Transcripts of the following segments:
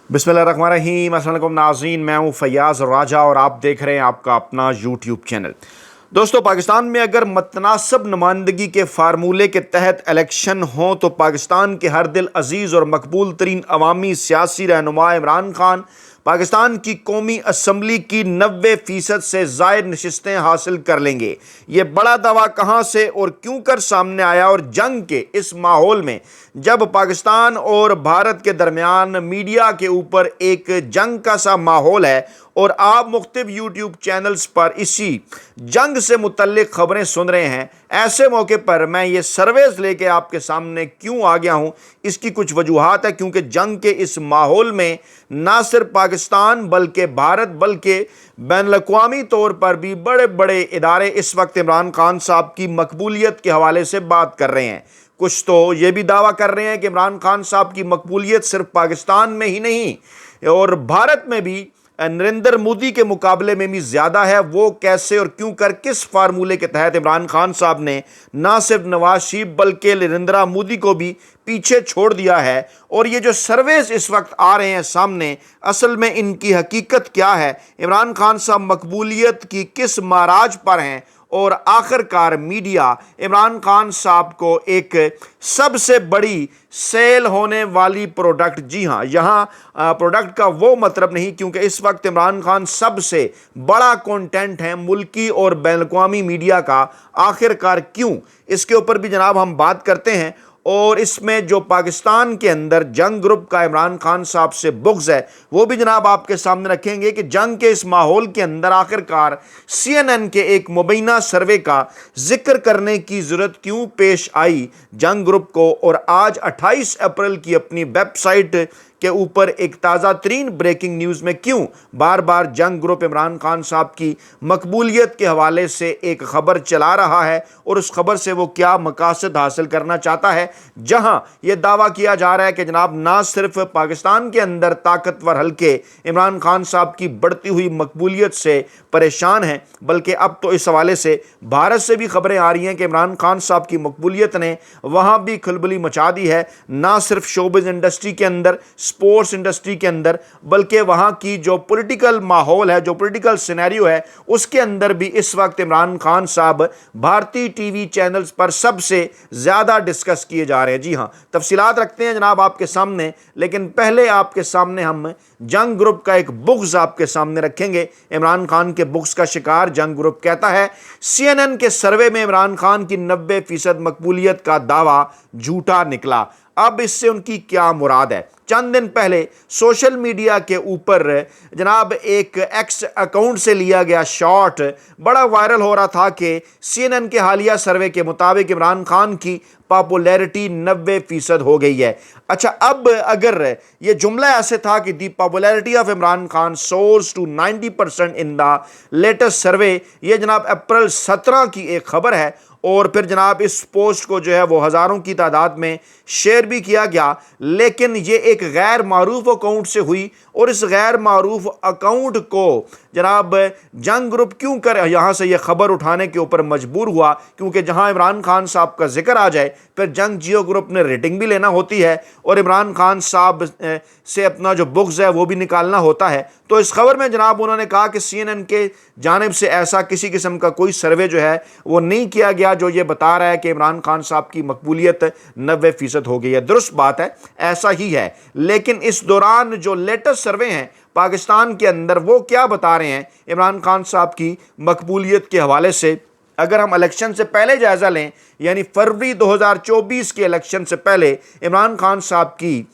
बिस्मिल्लाहिर्रहमानिर्रहीम। अस्सलाम वालेकुम नाज़रीन, मैं हूँ फैयाज़ राजा और आप देख रहे हैं आपका अपना यूट्यूब चैनल। दोस्तों, पाकिस्तान में अगर मतनासब नुमाइंदगी के फार्मूले के तहत इलेक्शन हो तो पाकिस्तान के हर दिल अजीज़ और मकबूल तरीन अवामी सियासी रहनुमा इमरान खान पाकिस्तान की कौमी असम्बली की 90% से ज़ायद नशिस्तें हासिल कर लेंगे। ये बड़ा दावा कहाँ से और क्यों कर सामने आया, और जंग के इस माहौल में जब पाकिस्तान और भारत के दरमियान मीडिया के ऊपर एक जंग का सा माहौल है और आप मुख्तलिफ यूट्यूब चैनल्स पर इसी जंग से मुतल्लिक खबरें सुन रहे हैं, ऐसे मौके पर मैं ये सर्वेस लेके आपके सामने क्यों आ गया हूँ। इसकी कुछ वजूहात है, क्योंकि जंग के इस माहौल में ना सिर्फ पाकिस्तान बल्कि भारत बल्कि बैनुल-अक़वामी तौर पर भी बड़े बड़े इदारे इस वक्त इमरान खान साहब की मकबूलियत के हवाले से बात कर रहे हैं। कुछ तो ये भी दावा कर रहे हैं कि इमरान खान साहब की मकबूलियत सिर्फ पाकिस्तान में ही नहीं और भारत में भी नरेंद्र मोदी के मुकाबले में भी ज़्यादा है। वो कैसे और क्यों कर किस फार्मूले के तहत इमरान खान साहब ने ना सिर्फ नवाज शरीफ बल्कि नरेंद्र मोदी को भी पीछे छोड़ दिया है, और ये जो सर्वेस इस वक्त आ रहे हैं सामने, असल में इनकी हकीकत क्या है, इमरान खान साहब मकबूलियत की किस माराज पर हैं, और आखिरकार मीडिया इमरान खान साहब को एक सबसे बड़ी सेल होने वाली प्रोडक्ट, जी हाँ, यहाँ प्रोडक्ट का वो मतलब नहीं, क्योंकि इस वक्त इमरान खान सबसे बड़ा कंटेंट है मुल्की और बैनुल-अक़वामी मीडिया का। आखिरकार क्यों, इसके ऊपर भी जनाब हम बात करते हैं। और इसमें जो पाकिस्तान के अंदर जंग ग्रुप का इमरान खान साहब से बुग़्ज़ है वो भी जनाब आपके सामने रखेंगे कि जंग के इस माहौल के अंदर आखिरकार CNN के एक मुबैना सर्वे का जिक्र करने की ज़रूरत क्यों पेश आई जंग ग्रुप को। और आज 28 अप्रैल की अपनी वेबसाइट के ऊपर एक ताज़ा तरीन ब्रेकिंग न्यूज़ में क्यों बार बार जंग ग्रुप इमरान खान साहब की मकबूलियत के हवाले से एक ख़बर चला रहा है, और उस ख़बर से वो क्या मकासद हासिल करना चाहता है। जहां ये दावा किया जा रहा है कि जनाब ना सिर्फ पाकिस्तान के अंदर ताकतवर हल्के इमरान खान साहब की बढ़ती हुई मकबूलियत से परेशान हैं, बल्कि अब तो इस हवाले से भारत से भी खबरें आ रही हैं कि इमरान खान साहब की मकबूलियत ने वहाँ भी खलबली मचा दी है, ना सिर्फ शोबिज़ इंडस्ट्री के अंदर, स्पोर्ट्स इंडस्ट्री के अंदर, बल्कि वहाँ की जो पॉलिटिकल माहौल है, जो पॉलिटिकल सिनेरियो है, उसके अंदर भी इस वक्त इमरान खान साहब भारतीय टीवी चैनल्स पर सबसे ज़्यादा डिस्कस किए जा रहे हैं। जी हाँ, तफसीलात रखते हैं जनाब आपके सामने, लेकिन पहले आपके सामने हम जंग ग्रुप का एक बुग़्ज़ आपके सामने रखेंगे। इमरान खान के बुग़्ज़ का शिकार जंग ग्रुप कहता है CNN के सर्वे में इमरान खान की 90% मकबूलियत का दावा झूठा निकला। अब इससे उनकी क्या मुराद है। चंद दिन पहले सोशल मीडिया के ऊपर जनाब एक एक्स अकाउंट से लिया गया शॉट बड़ा वायरल हो रहा था कि CNN के हालिया सर्वे के मुताबिक इमरान खान की पॉपुलैरिटी 90% हो गई है। अच्छा, अब अगर ये जुमला ऐसे था कि the popularity of Imran Khan soars to 90% in the latest survey, ये जनाब अप्रैल 17 की एक खबर है, और फिर जनाब इस पोस्ट को जो है वो हज़ारों की तादाद में शेयर भी किया गया, लेकिन ये एक गैर मारूफ अकाउंट से हुई, और इस गैर मारूफ अकाउंट को जनाब जंग ग्रुप क्यों कर यहाँ से ये खबर उठाने के ऊपर मजबूर हुआ, क्योंकि जहाँ इमरान खान साहब का जिक्र आ जाए फिर जंग जियो ग्रुप ने रेटिंग भी लेना होती है और इमरान खान साहब से अपना जो बुग़्ज़ है वो भी निकालना होता है। तो इस खबर में जनाब उन्होंने कहा कि CNN के जानिब से ऐसा किसी किस्म का कोई सर्वे जो है वो नहीं किया गया जो ये बता रहा है कि इमरान खान साहब की मकबूलियत 90% हो गई है। दुरुस्त बात है, ऐसा ही है, लेकिन इस दौरान जो लेटेस्ट सर्वे हैं पाकिस्तान के अंदर वो क्या बता रहे हैं इमरान खान साहब की मकबूलियत के हवाले से। अगर हम इलेक्शन से पहले जायज़ा लें, यानी फरवरी 2024 के इलेक्शन से पहले इमरान खान साहब की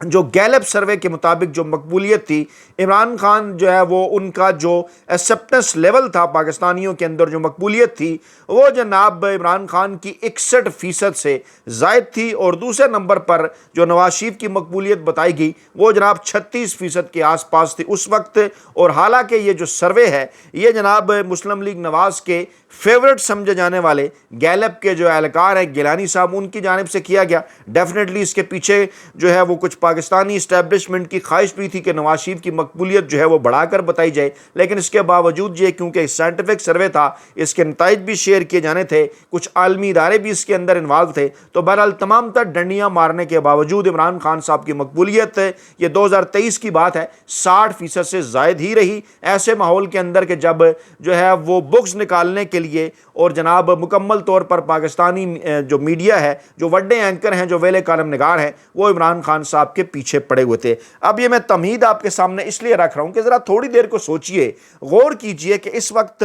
जो गैलप सर्वे के मुताबिक जो मकबूलियत थी, इमरान खान जो है वो उनका जो एक्सेप्टेंस लेवल था पाकिस्तानियों के अंदर, जो मकबूलियत थी वो जनाब इमरान खान की 61% से ज़ायद थी, और दूसरे नंबर पर जो नवाज शरीफ की मकबूलियत बताई गई वो जनाब 36% के आसपास थी उस वक्त। और हालांकि ये जो सर्वे है ये जनाब मुस्लिम लीग नवाज के फेवरेट समझे जाने वाले गैलप के जो एहलकार हैं गिलानी साहब, उनकी जानिब से किया गया। डेफिनेटली इसके पीछे जो है वो कुछ پاکستانی اسٹیبلشمنٹ کی خواہش بھی تھی کہ نواز شریف کی مقبولیت جو ہے وہ بڑھا کر بتائی جائے، لیکن اس کے باوجود یہ کیونکہ سائنٹیفک سروے تھا، اس کے نتائج بھی شیئر کیے جانے تھے، کچھ عالمی ادارے بھی اس کے اندر انوالو تھے، تو بہرحال تمام تر ڈنڈیاں مارنے کے باوجود عمران خان صاحب کی مقبولیت یہ 2023 کی بات ہے 60% سے زائد ہی رہی، ایسے ماحول کے اندر کہ جب جو ہے وہ بکس نکالنے کے لیے اور جناب مکمل طور پر پاکستانی جو میڈیا ہے، جو وڈے اینکر ہیں، جو ویلے کالم نگار ہیں، وہ عمران خان صاحب کے پیچھے پڑے ہوئے تھے۔ اب یہ میں تمہید آپ کے سامنے اس لیے رکھ رہا ہوں کہ ذرا تھوڑی دیر کو سوچئے، غور کیجئے کہ اس وقت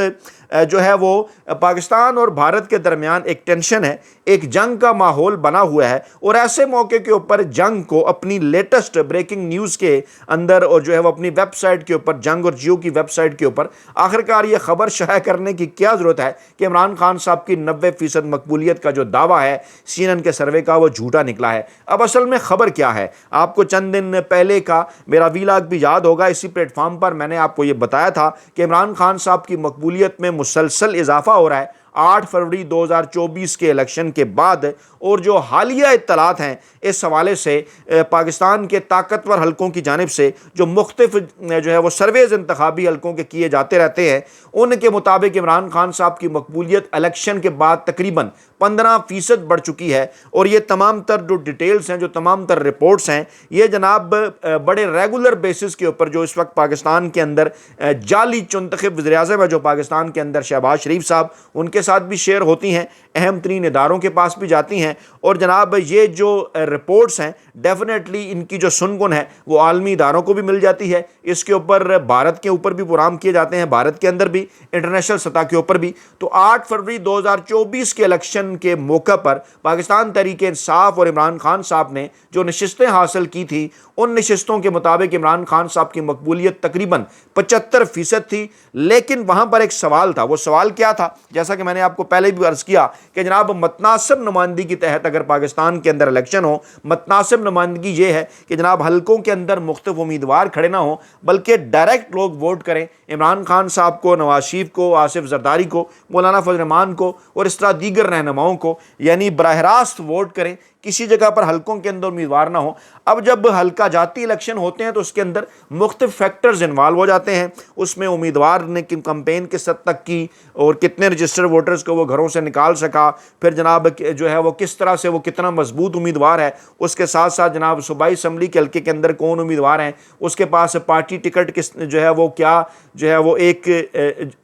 جو ہے وہ پاکستان اور بھارت کے درمیان ایک ٹینشن ہے، ایک جنگ کا ماحول بنا ہوا ہے، اور ایسے موقع کے اوپر جنگ کو اپنی لیٹسٹ بریکنگ نیوز کے اندر اور جو ہے وہ اپنی ویب سائٹ کے اوپر، جنگ اور جیو کی ویب سائٹ کے اوپر آخرکار یہ خبر شائع کرنے کی کیا ضرورت ہے کہ عمران خان صاحب کی 90% مقبولیت کا جو دعویٰ ہے سی این این کے سروے کا وہ جھوٹا نکلا ہے۔ اب اصل میں خبر کیا ہے؟ آپ کو چند دن پہلے کا میرا ویلاگ بھی یاد ہوگا، اسی پلیٹ فارم پر میں نے آپ کو یہ بتایا تھا کہ عمران خان صاحب کی مقبولیت میں مسلسل اضافہ ہو رہا ہے 8 فروری 2024 کے الیکشن کے بعد، اور جو حالیہ اطلاعات ہیں اس حوالے سے پاکستان کے طاقتور حلقوں کی جانب سے جو مختلف جو ہے وہ سرویز انتخابی حلقوں کے کیے جاتے رہتے ہیں، ان کے مطابق عمران خان صاحب کی مقبولیت الیکشن کے بعد تقریباً 15% بڑھ چکی ہے، اور یہ تمام تر جو ڈیٹیلز ہیں، جو تمام تر رپورٹس ہیں، یہ جناب بڑے ریگولر بیسس کے اوپر جو اس وقت پاکستان کے اندر جعلی منتخب وزیر اعظم ہے جو پاکستان کے اندر شہباز شریف صاحب، ان کے ساتھ بھی شیئر ہوتی ہیں، اہم ترین اداروں کے پاس بھی جاتی ہیں، اور جناب یہ جو رپورٹس ہیں ڈیفینیٹلی ان کی جو سنگن ہے وہ عالمی اداروں کو بھی مل جاتی ہے، اس کے اوپر بھارت کے اوپر بھی پروگرام کیے جاتے ہیں، بھارت کے اندر بھی، انٹرنیشنل سطح کے اوپر بھی۔ تو 8 فروری 2024 کے الیکشن کے موقع پر پاکستان تحریک انصاف اور عمران خان صاحب نے جو نشستیں حاصل کی تھی، ان نشستوں کے مطابق عمران خان صاحب کی مقبولیت تقریباً 75% تھی، لیکن وہاں پر ایک سوال تھا۔ وہ سوال کیا تھا؟ جیسا کہ میں نے آپ کو پہلے بھی عرض کیا کہ جناب متناسب نمائندگی کے تحت اگر پاکستان کے اندر الیکشن ہو، متناسب نمائندگی یہ ہے کہ جناب حلقوں کے اندر مختلف امیدوار کھڑے نہ ہوں، بلکہ ڈائریکٹ لوگ ووٹ کریں، عمران خان صاحب کو، نواز شریف کو، آصف زرداری کو، مولانا فضل الرحمان کو اور اس طرح دیگر رہنماؤں کو، یعنی براہ راست ووٹ کریں، کسی جگہ پر حلقوں کے اندر امیدوار نہ ہو۔ اب جب حلقہ جاتی الیکشن ہوتے ہیں تو اس کے اندر مختلف فیکٹرز انوالو ہو جاتے ہیں، اس میں امیدوار نے کمپین کس حد تک کی اور کتنے رجسٹر ووٹرز کو وہ گھروں سے نکال سکا، پھر جناب جو ہے وہ کس طرح سے وہ کتنا مضبوط امیدوار ہے، اس کے ساتھ ساتھ جناب صوبائی اسمبلی کے حلقے کے اندر کون امیدوار ہیں، اس کے پاس پارٹی ٹکٹ کس جو ہے وہ کیا جو ہے وہ ایک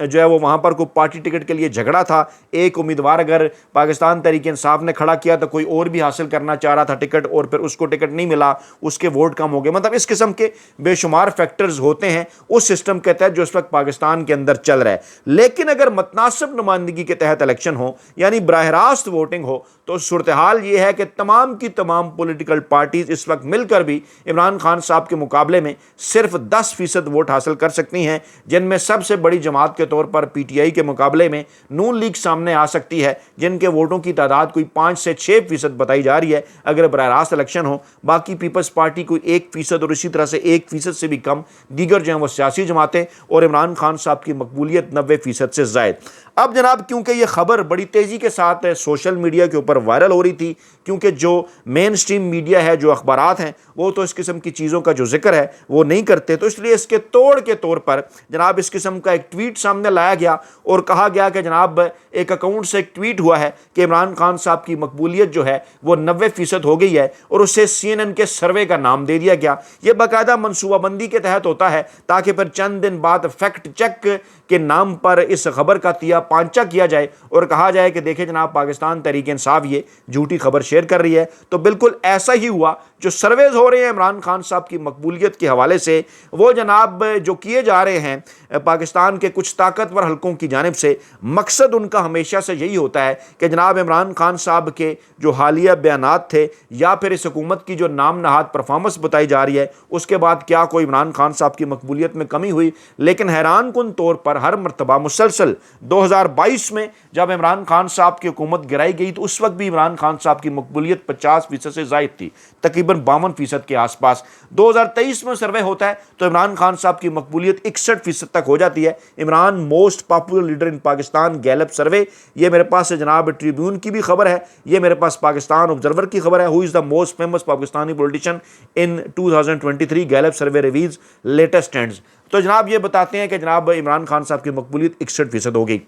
جو ہے وہ وہاں پر کوئی پارٹی ٹکٹ کے لیے جھگڑا تھا، ایک امیدوار اگر پاکستان تحریک انصاف نے کھڑا کیا تو کوئی اور بھی حاصل کرنا چاہ رہا تھا ٹکٹ، اور پھر اس کو ٹکٹ نہیں ملا، اس کے ووٹ کم ہو گئے۔ مطلب اس قسم کے بے شمار فیکٹرز ہوتے ہیں اس سسٹم کے تحت جو اس وقت پاکستان کے اندر چل رہا ہے۔ لیکن اگر متناسب نمائندگی کے تحت الیکشن ہو، یعنی براہ راست ووٹنگ ہو، تو صورتحال یہ ہے کہ تمام کی تمام پولیٹیکل پارٹیز اس وقت مل کر بھی عمران خان صاحب کے مقابلے میں صرف 10% ووٹ حاصل کر سکتی ہیں، جن میں سب سے بڑی جماعت کے طور پر پی ٹی آئی کے مقابلے میں نون لیگ سامنے آ سکتی ہے، جن کے ووٹوں کی تعداد کوئی 5 سے 6% بتائی جا رہی ہے اگر براہ راست الیکشن ہو۔ باقی پیپلز پارٹی کوئی 1% اور اسی طرح سے 1% سے بھی کم، دیگر جو ہیں وہ سیاسی جماعتیں، اور عمران خان صاحب کی مقبولیت 90% سے زائد۔ اب جناب کیونکہ یہ خبر بڑی تیزی کے ساتھ سوشل میڈیا کے اوپر وائرل ہو رہی تھی، کیونکہ جو مین سٹریم میڈیا ہے، جو اخبارات ہیں، وہ تو اس قسم کی چیزوں کا جو ذکر ہے وہ نہیں کرتے، تو اس لیے اس کے توڑ کے طور پر جناب اس قسم کا ایک ٹویٹ سامنے لایا گیا اور کہا گیا کہ جناب ایک اکاؤنٹ سے ایک ٹویٹ ہوا ہے کہ عمران خان صاحب کی مقبولیت جو ہے وہ 90% ہو گئی ہے، اور اسے سی این این کے سروے کا نام دے دیا گیا۔ یہ باقاعدہ منصوبہ بندی کے تحت ہوتا ہے تاکہ پھر چند دن بعد فیکٹ چیک کے نام پر اس خبر کا تیا پانچا کیا جائے اور کہا جائے کہ دیکھیں جناب پاکستان تحریک انصاف یہ جھوٹی خبر شیئر کر رہی ہے۔ تو بالکل ایسا ہی ہوا، جو سرویز ہو رہے ہیں عمران خان صاحب کی مقبولیت کے حوالے سے، وہ جناب جو کیے جا رہے ہیں پاکستان کے کچھ طاقتور حلقوں کی جانب سے، مقصد ان کا ہمیشہ سے یہی ہوتا ہے کہ جناب عمران خان صاحب کے جو حالیہ بیانات تھے یا پھر اس حکومت کی جو نام نہاد پرفارمنس بتائی جا رہی ہے، اس کے بعد کیا کوئی عمران خان صاحب کی مقبولیت میں کمی ہوئی؟ لیکن حیران کن طور پر ہر مرتبہ مسلسل 2022 میں جب عمران خان صاحب کی حکومت گرائی گئی تو اس وقت بھی عمران خان صاحب کی مقبولیت 50% سے زائد تھی، تقریباً तकरीबन 52% के आसपास। 2023 में सर्वे होता है तो इमरान खान साहब की मकबूलियत 61% तक हो जाती है। Imran most popular leader in Pakistan, Gallup survey. ये मेरे पास है जनाब ट्रिब्यून की भी खबर है, ये मेरे पास पाकिस्तान ऑब्जर्वर की खबर है। Who is the most famous Pakistani politician in 2023, Gallup survey reveals latest trends. तो जनाब ये बताते हैं कि जनाब इमरान खान साहब की मकबूलियत 61% हो गई।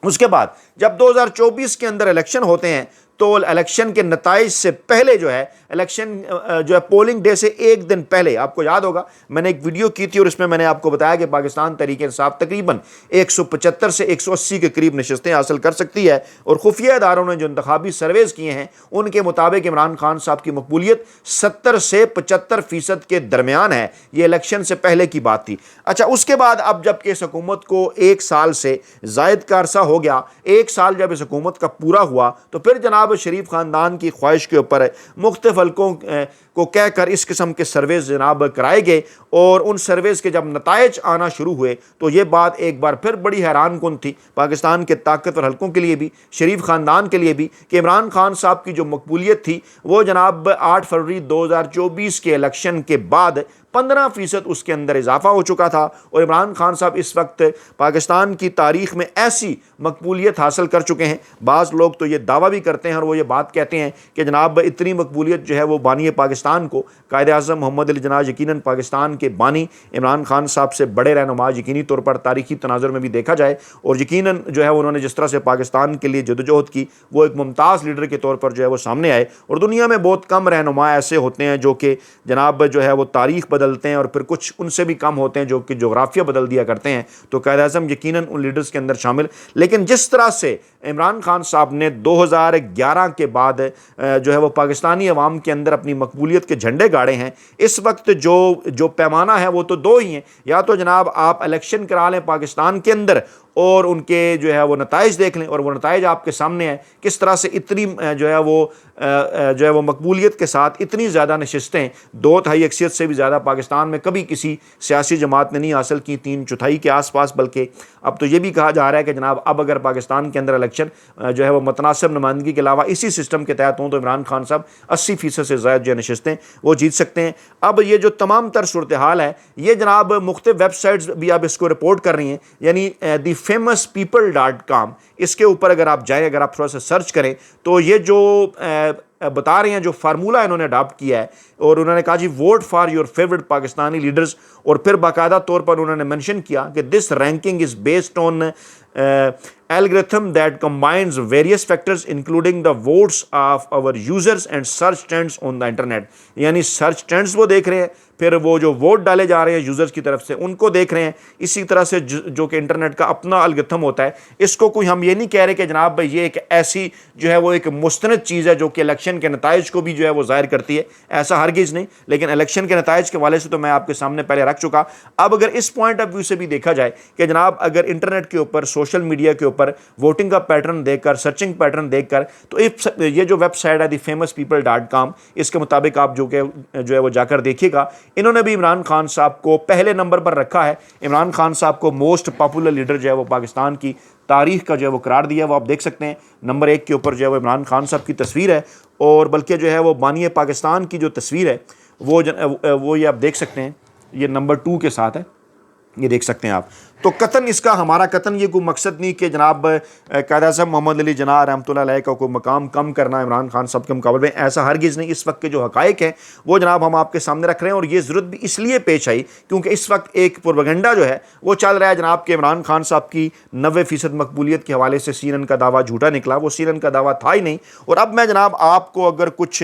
उसके बाद जब 2024 के अंदर इलेक्शन होते हैं तो इलेक्शन के नताइज से पहले जो है इलेक्शन जो है पोलिंग डे से एक दिन पहले, आपको याद होगा मैंने एक वीडियो की थी और इसमें मैंने आपको बताया कि पाकिस्तान तहरीक इंसाफ तकरीबन 175 से 180 के करीब नशस्तें हासिल कर सकती है और खुफिया इदारों ने जो इंतखाबी सर्वेज किए हैं उनके मुताबिक इमरान खान साहब की मकबूलियत 70 से 75% के दरमियान है। ये इलेक्शन से पहले की बात थी। अच्छा, उसके बाद अब जब कि इस हुकूमत को 1 साल से जायद का अरसा हो गया, 1 साल जब इस हुकूमत का पूरा हुआ तो फिर जनाब शरीफ खानदान की ख्वाहिश के ऊपर मुख्तलिफ हल्कों को कहकर इस किस्म के सर्वेज जनाब कराए गए और उन सर्वेज के जब नताइज आना शुरू हुए तो ये बात एक बार फिर बड़ी हैरान कुन थी पाकिस्तान के ताकतवर हल्कों के लिए भी, शरीफ खानदान के लिए भी, कि इमरान खान साहब की जो मकबूलियत थी वो जनाब 8 फरवरी 2024 के इलेक्शन के बाद 15% उसके अंदर इजाफा हो चुका था और इमरान खान साहब इस वक्त पाकिस्तान की तारीख में ऐसी मकबूलियत हासिल कर चुके हैं। बाज़ लोग तो ये दावा भी करते हैं और वो ये बात कहते हैं कि जनाब इतनी मकबूलियत जो है वो बानी पाकिस्तान को, कायद आज़म मोहम्मद अली जिन्ना यकीनन पाकिस्तान के बानी इमरान खान साहब से बड़े रहनुमा यकीनी तौर पर तारीखी तनाजुर में भी देखा जाए और यकीनन जो है उन्होंने जिस तरह से पाकिस्तान के लिए जदोजहद की वो एक मुमताज़ लीडर के तौर पर जो है वो सामने आए। और दुनिया में बहुत कम रहनुमा ऐसे होते हैं जो कि जनाब जो है वो तारीख़ बदलते हैं और फिर कुछ उनसे भी कम होते हैं जो कि जोग्राफिया बदल दिया करते हैं। तो कायद आज़म यकीनन उन लीडर्स के अंदर शामिल। लेकिन जिस तरह से इमरान खान साहब ने 2011 के बाद जो है वो पाकिस्तानी अवाम के अंदर अपनी मकबूलियत के झंडे गाड़े हैं, इस वक्त जो पैमाना है वो तो दो ही हैं। या तो जनाब आप इलेक्शन करा लें पाकिस्तान के अंदर और उनके जो है वो नताइज देख लें और वो नताइज आपके सामने है किस तरह से इतनी जो है वो मकबूलियत के साथ इतनी ज़्यादा नशस्तें 2/3 अक्सरियत से भी ज़्यादा पाकिस्तान में कभी किसी सियासी जमात ने नहीं हासिल की, 3/4 के आसपास। बल्कि अब तो ये भी कहा जा रहा है कि जनाब अब अगर पाकिस्तान के अंदर इलेक्शन जो है वो मुतनासिब नुमाइंदगी के अलावा इसी सिस्टम के तहत हों तो इमरान खान साहब 80% से ज़्यादा जो नशस्तें वो जीत सकते हैं। अब ये जो तमाम तर सूरत हाल है ये जनाब मुख्तलिफ वेबसाइट्स भी अब इसको रिपोर्ट कर रही हैं, यानी दी famouspeople.com, इसके ऊपर अगर आप जाएं, अगर आप थोड़ा सा सर्च करें तो ये जो बता रहे हैं जो फार्मूला इन्होंने अडॉप्ट किया है और उन्होंने कहा जी vote for your favourite Pakistani leaders और फिर बाकायदा तौर पर उन्होंने मेंशन किया कि this ranking is based on algorithm that combines various factors including the votes of our users and search trends on the internet। यानी सर्च ट्रेंड्स वो देख रहे हैं, फिर वो जो वोट डाले जा रहे हैं यूज़र्स की तरफ से उनको देख रहे हैं, इसी तरह से जो कि इंटरनेट का अपना एल्गोरिथम होता है। इसको कोई हम ये नहीं कह रहे कि जनाब भाई ये एक ऐसी जो है वो एक मुस्तनद चीज़ है जो कि इलेक्शन के नताइज को भी जो है वो ज़ाहिर करती है, ऐसा हरगिज़ नहीं। लेकिन इलेक्शन के नताइज के वाले से तो मैं आपके सामने पहले रख चुका। अब अगर इस पॉइंट ऑफ व्यू से भी देखा जाए कि जनाब अगर इंटरनेट के ऊपर, सोशल मीडिया के ऊपर वोटिंग का पैटर्न देखकर, सर्चिंग पैटर्न देखकर, तो ये जो वेबसाइट है दी famouspeople.com, इसके मुताबिक आप जो है वो जाकर देखिएगा, इन्होंने भी इमरान खान साहब को पहले नंबर पर रखा है। इमरान खान साहब को मोस्ट पॉपुलर लीडर जो है वो पाकिस्तान की तारीख का जो है वो करार दिया। वो आप देख सकते हैं नंबर 1 के ऊपर जो है वो इमरान खान साहब की तस्वीर है और बल्कि जो है वो बानी पाकिस्तान की जो तस्वीर है वो ये आप देख सकते हैं, ये नंबर 2 के साथ है, ये देख सकते हैं आप। तो कतन इसका हमारा कतन ये कोई मकसद नहीं कि जनाब कायद आज़म मोहम्मद अली जिन्ना रहमतुल्लाह अलैह का कोई मकाम कम करना इमरान खान साहब के मुकाबले में, ऐसा हरगिज़ नहीं। इस वक्त के जो हक़ाइक़ हैं वो जनाब हम आपके सामने रख रहे हैं और ये ज़रूरत भी इसलिए पेश आई क्योंकि इस वक्त एक प्रोपेगेंडा जो है वो चल रहा है जनाब के इमरान खान साहब की 90% मकबूलियत के हवाले से CNN का दावा झूठा निकला, वो CNN का दावा था ही नहीं। और अब मैं जनाब आपको अगर कुछ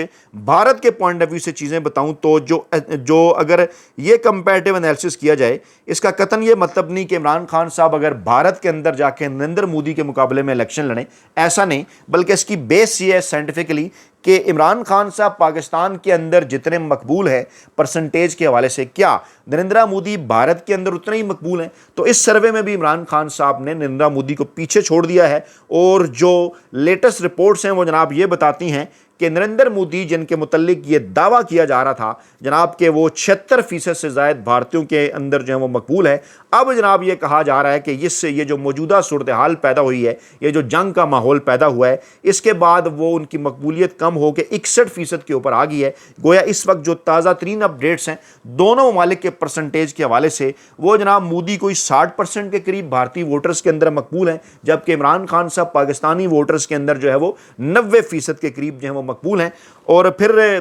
भारत के पॉइंट ऑफ व्यू से चीज़ें बताऊँ तो जो अगर ये कंपैरेटिव एनालिसिस किया जाए, इसका कतन ये मतलब नहीं कि इमरान खान साहब अगर भारत के अंदर जाके नरेंद्र मोदी के मुकाबले में इलेक्शन लड़ें, ऐसा नहीं। बल्कि इसकी बेस ये है साइंटिफिकली कि इमरान खान साहब पाकिस्तान के अंदर जितने मकबूल हैं परसेंटेज के हवाले से, क्या नरेंद्र मोदी भारत के अंदर उतने ही मकबूल हैं? तो इस सर्वे में भी इमरान खान साहब ने नरेंद्र मोदी को पीछे छोड़ दिया है और जो लेटेस्ट रिपोर्ट्स हैं वो जनाब ये बताती हैं کہ نریندر مودی جن کے متعلق یہ دعویٰ کیا جا رہا تھا جناب کہ وہ 76% سے زائد بھارتیوں کے اندر جو ہے وہ مقبول ہے، اب جناب یہ کہا جا رہا ہے کہ اس سے یہ جو موجودہ صورتحال پیدا ہوئی ہے، یہ جو جنگ کا ماحول پیدا ہوا ہے، اس کے بعد وہ ان کی مقبولیت کم ہو کے 61% کے اوپر آ گئی ہے۔ گویا اس وقت جو تازہ ترین اپڈیٹس ہیں دونوں ممالک کے پرسنٹیج کے حوالے سے، وہ جناب مودی کوئی 60% کے قریب بھارتی ووٹرز کے اندر مقبول ہیں، جبکہ عمران خان صاحب پاکستانی ووٹرز کے اندر جو ہے وہ 90% کے قریب جو ہے وہ مقبول ہیں۔ اور پھر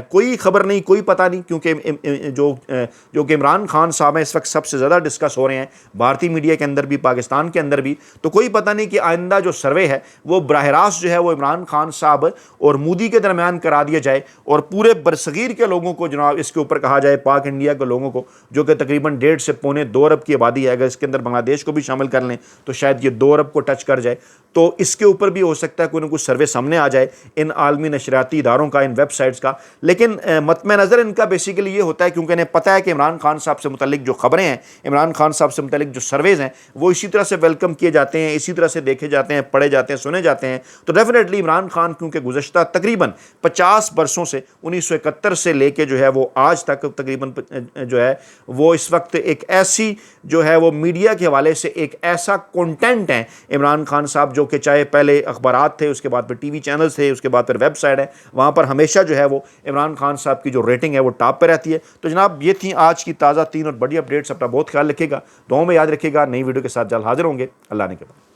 کوئی خبر نہیں، کوئی پتہ نہیں، کیونکہ جو کہ عمران خان صاحب ہیں اس وقت سب سے زیادہ ڈسکس ہو رہے ہیں بھارتی میڈیا کے اندر بھی، پاکستان کے اندر بھی، تو کوئی پتہ نہیں کہ آئندہ جو سروے ہے وہ براہ راست جو ہے وہ عمران خان صاحب اور مودی کے درمیان کرا دیا جائے اور پورے برصغیر کے لوگوں کو جناب اس کے اوپر کہا جائے، پاک انڈیا کے لوگوں کو، جو کہ تقریباً 1.5 سے پونے 2 ارب کی آبادی ہے، اگر اس کے اندر بنگلہ دیش کو بھی شامل کر لیں تو شاید یہ 2 ارب کو ٹچ کر جائے، تو اس کے اوپر بھی ہو سکتا ہے کوئی نہ کوئی سروے سامنے آ جائے ان عالمی نشریاتی اداروں کا، ان ویب سائٹس کا۔ لیکن متم نظر ان کا بیسیکلی یہ ہوتا ہے کیونکہ انہیں پتہ ہے کہ عمران خان صاحب سے متعلق جو خبریں ہیں، عمران خان صاحب سے متعلق جو سرویز ہیں، وہ اسی طرح سے ویلکم کیے جاتے ہیں، اسی طرح سے دیکھے جاتے ہیں، پڑھے جاتے ہیں، سنے جاتے ہیں۔ تو ڈیفینیٹلی عمران خان کیونکہ گزشتہ تقریباً 50 برسوں سے 1971 سے لے کے جو ہے وہ آج تک تقریباً جو ہے وہ اس وقت ایک ایسی جو ہے وہ میڈیا کے حوالے سے ایک ایسا کنٹینٹ ہے عمران خان صاحب، جو کہ چاہے پہلے اخبارات تھے، اس کے بعد پھر ٹی وی چینلز تھے، اس کے بعد پھر ویب سائٹ ہے، وہاں پر ہمیشہ جو ہے وہ عمران خان صاحب کی جو ریٹنگ ہے وہ ٹاپ پہ رہتی ہے۔ تو جناب یہ تھیں آج کی تازہ 3 اور بڑی اپڈیٹس، اپنا بہت خیال رکھے گا، دعاؤں میں یاد رکھے گا، نئی ویڈیو کے ساتھ جلد حاضر ہوں گے، اللہ نے کے بعد۔